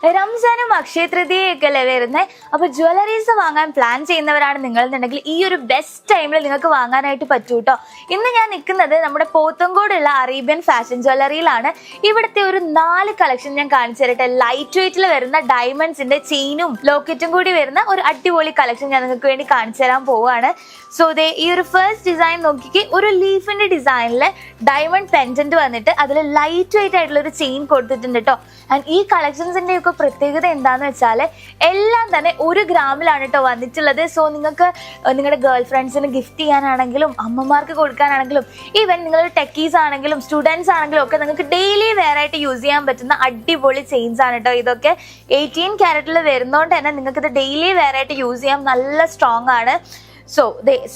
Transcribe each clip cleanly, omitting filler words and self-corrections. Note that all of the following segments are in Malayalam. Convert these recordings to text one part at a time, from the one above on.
റംസാനും അക്ഷയ തൃതീയൊക്കെ അല്ലേ വരുന്നത്. അപ്പോൾ ജ്വല്ലറീസ് വാങ്ങാൻ പ്ലാൻ ചെയ്യുന്നവരാണ് നിങ്ങളെന്നുണ്ടെങ്കിൽ ഈ ഒരു ബെസ്റ്റ് ടൈമിൽ നിങ്ങൾക്ക് വാങ്ങാനായിട്ട് പറ്റൂ കേട്ടോ. ഇന്ന് ഞാൻ നിൽക്കുന്നത് നമ്മുടെ പോത്തങ്കോടുള്ള അറേബ്യൻ ഫാഷൻ ജ്വല്ലറിയിലാണ്. ഇവിടുത്തെ ഒരു 4 കളക്ഷൻ ഞാൻ കാണിച്ചു തരട്ടെ. ലൈറ്റ് വെയിറ്റിൽ വരുന്ന ഡയമണ്ട്സിന്റെ ചെയിനും ലോക്കറ്റും കൂടി വരുന്ന ഒരു അടിപൊളി കളക്ഷൻ ഞാൻ നിങ്ങൾക്ക് വേണ്ടി കാണിച്ചു തരാൻ പോവുകയാണ്. സോ ദേ ഈ ഒരു ഫസ്റ്റ് ഡിസൈൻ നോക്കിക്ക്, ഒരു ലീഫിന്റെ ഡിസൈനിൽ ഡയമണ്ട് പെൻഡന്റ് വന്നിട്ട് അതിൽ ലൈറ്റ് വെയിറ്റ് ആയിട്ടുള്ള ഒരു ചെയിൻ കൊടുത്തിട്ടുണ്ട് കേട്ടോ. ആൻഡ് ഈ കളക്ഷൻസിന്റെ ഒക്കെ പ്രത്യേകത എന്താന്ന് വെച്ചാൽ എല്ലാം തന്നെ 1 ഗ്രാമിലാണ് കേട്ടോ വന്നിട്ടുള്ളത്. സോ നിങ്ങൾക്ക് നിങ്ങളുടെ ഗേൾ ഫ്രണ്ട്സിന് ഗിഫ്റ്റ് ചെയ്യാനാണെങ്കിലും അമ്മമാർക്ക് കൊടുക്കാനാണെങ്കിലും ഈവൻ നിങ്ങൾ ടെക്കീസ് ആണെങ്കിലും സ്റ്റുഡൻസ് ആണെങ്കിലും ഒക്കെ നിങ്ങൾക്ക് ഡെയിലി വെയർ ആയിട്ട് യൂസ് ചെയ്യാൻ പറ്റുന്ന അടിപൊളി ചെയിൻസ് ആണ് കേട്ടോ. ഇതൊക്കെ 18 ക്യാരറ്റിൽ വരുന്നതുകൊണ്ട് തന്നെ നിങ്ങൾക്ക് ഇത് ഡെയിലി വെയർ ആയിട്ട് യൂസ് ചെയ്യാൻ നല്ല സ്ട്രോങ് ആണ്. സോ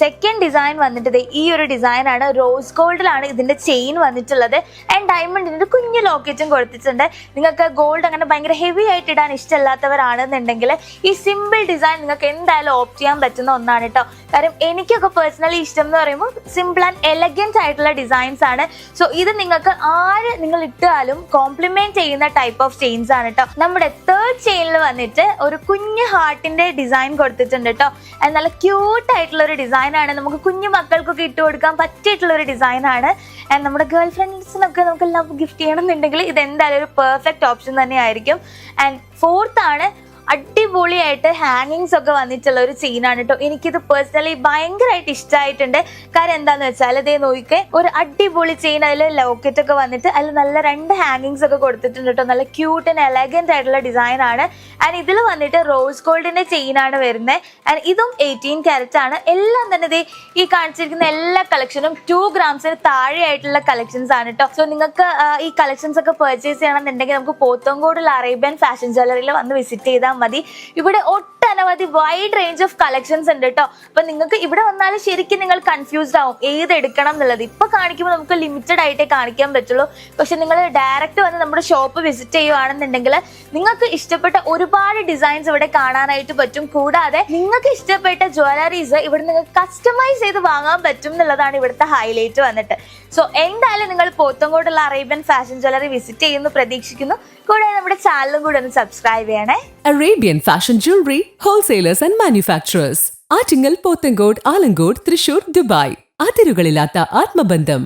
സെക്കൻഡ് ഡിസൈൻ വന്നിട്ട് ഈ ഒരു ഡിസൈൻ ആണ്. റോസ് ഗോൾഡിലാണ് ഇതിന്റെ ചെയിൻ വന്നിട്ടുള്ളത്. ആൻഡ് ഡയമണ്ടിന്റെ കുഞ്ഞു ലോക്കറ്റും കൊടുത്തിട്ടുണ്ട്. നിങ്ങൾക്ക് ഗോൾഡ് അങ്ങനെ ഭയങ്കര ഹെവി ആയിട്ട് ഇടാൻ ഇഷ്ടമല്ലാത്തവരാണെന്നുണ്ടെങ്കിൽ ഈ സിമ്പിൾ ഡിസൈൻ നിങ്ങൾക്ക് എന്തായാലും ഓപ്റ്റ് ചെയ്യാൻ പറ്റുന്ന ഒന്നാണ് കേട്ടോ. കാരണം എനിക്കൊക്കെ പേഴ്സണലി ഇഷ്ടം എന്ന് പറയുമ്പോൾ സിമ്പിൾ ആൻഡ് എലഗന്റ് ആയിട്ടുള്ള ഡിസൈൻസ് ആണ്. സോ ഇത് നിങ്ങൾക്ക് ആര് നിങ്ങൾ ഇട്ടാലും കോംപ്ലിമെന്റ് ചെയ്യുന്ന ടൈപ്പ് ഓഫ് ചെയിൻസ് ആണ് കേട്ടോ. നമ്മുടെ തേർഡ് ചെയിനിൽ വന്നിട്ട് ഒരു കുഞ്ഞു ഹാർട്ടിന്റെ ഡിസൈൻ കൊടുത്തിട്ടുണ്ട് കേട്ടോ. അത് നല്ല ക്യൂട്ട് ആയിട്ടുള്ള ഒരു ഡിസൈൻ ആണ്. നമുക്ക് കുഞ്ഞു മക്കൾക്കൊക്കെ ഇട്ട് കൊടുക്കാൻ പറ്റിയിട്ടുള്ള ഒരു ഡിസൈൻ ആണ്. ആൻഡ് നമ്മുടെ ഗേൾ ഫ്രണ്ട്സിനൊക്കെ നമുക്ക് ലവ് ഗിഫ്റ്റ് ചെയ്യണമെന്നുണ്ടെങ്കിൽ ഇത് എന്തായാലും ഒരു പെർഫെക്റ്റ് ഓപ്ഷൻ തന്നെ ആയിരിക്കും. ആൻഡ് ഫോർത്ത് ആണ് അടിപൊളിയായിട്ട് ഹാങ്ങിങ്സ് ഒക്കെ വന്നിട്ടുള്ള ഒരു ചെയിനാണ് കേട്ടോ. എനിക്കിത് പേഴ്സണലി ഭയങ്കരമായിട്ട് ഇഷ്ടമായിട്ടുണ്ട്. കാര്യം എന്താന്ന് വെച്ചാൽ ഇതേ നോക്കിക്കെ, ഒരു അടിപൊളി ചെയിൻ, അതിൽ ലോക്കറ്റ് ഒക്കെ വന്നിട്ട് അതിൽ നല്ല 2 ഹാങ്ങിങ്സ് ഒക്കെ കൊടുത്തിട്ടുണ്ട് കേട്ടോ. നല്ല ക്യൂട്ട് ആൻഡ് എലഗന്റ് ആയിട്ടുള്ള ഡിസൈൻ ആണ്. ആൻഡ് ഇതിൽ വന്നിട്ട് റോസ് ഗോൾഡിന്റെ ചെയിൻ ആണ് വരുന്നത്. ആൻഡ് ഇതും 18 ക്യാരറ്റ് ആണ്. എല്ലാം തന്നെ ഈ കാണിച്ചിരിക്കുന്ന എല്ലാ കളക്ഷനും 2 ഗ്രാംസിന് താഴെയായിട്ടുള്ള കളക്ഷൻസ് ആണ് കേട്ടോ. സോ നിങ്ങൾക്ക് ഈ കളക്ഷൻസ് ഒക്കെ പർച്ചേസ് ചെയ്യണമെന്നുണ്ടെങ്കിൽ നമുക്ക് പോത്തങ്കോടുള്ള അറേബ്യൻ ഫാഷൻ ജ്വല്ലറിയിൽ വന്ന് വിസിറ്റ് ചെയ്താൽ മതി. ഇവിടെ ഒട്ടനവധി വൈഡ് റേഞ്ച് ഓഫ് കളക്ഷൻസ് ഉണ്ട് കേട്ടോ. അപ്പൊ നിങ്ങൾക്ക് ഇവിടെ വന്നാലും ശരിക്കും നിങ്ങൾ കൺഫ്യൂസ്ഡ് ആവും ഏത് എടുക്കണം എന്നുള്ളത്. ഇപ്പൊ കാണിക്കുമ്പോൾ നമുക്ക് ലിമിറ്റഡ് ആയിട്ടേ കാണിക്കാൻ പറ്റുള്ളൂ. പക്ഷെ നിങ്ങൾ ഡയറക്റ്റ് വന്ന് നമ്മുടെ ഷോപ്പ് വിസിറ്റ് ചെയ്യുവാണെന്നുണ്ടെങ്കിൽ നിങ്ങൾക്ക് ഇഷ്ടപ്പെട്ട ഒരുപാട് ഡിസൈൻസ് ഇവിടെ കാണാനായിട്ട് പറ്റും. കൂടാതെ നിങ്ങൾക്ക് ഇഷ്ടപ്പെട്ട ജ്വല്ലറീസ് ഇവിടെ നിങ്ങൾക്ക് കസ്റ്റമൈസ് ചെയ്ത് വാങ്ങാൻ പറ്റും എന്നുള്ളതാണ് ഇവിടുത്തെ ഹൈലൈറ്റ് വന്നിട്ട്. സോ എന്തായാലും നിങ്ങൾ പോത്തങ്കോടുള്ള അറേബ്യൻ ഫാഷൻ ജ്വല്ലറി വിസിറ്റ് ചെയ്യുന്നു പ്രതീക്ഷിക്കുന്നു. കൂടാതെ നമ്മുടെ ചാനലും കൂടെ ഒന്ന് സബ്സ്ക്രൈബ് ചെയ്യണേ. Arabian Fashion Jewelry Wholesalers and Manufacturers. Attingal, Pothencode, Alamcode, Thrissur, Dubai. അതിരുകളില്ലാത്ത ആത്മബന്ധം.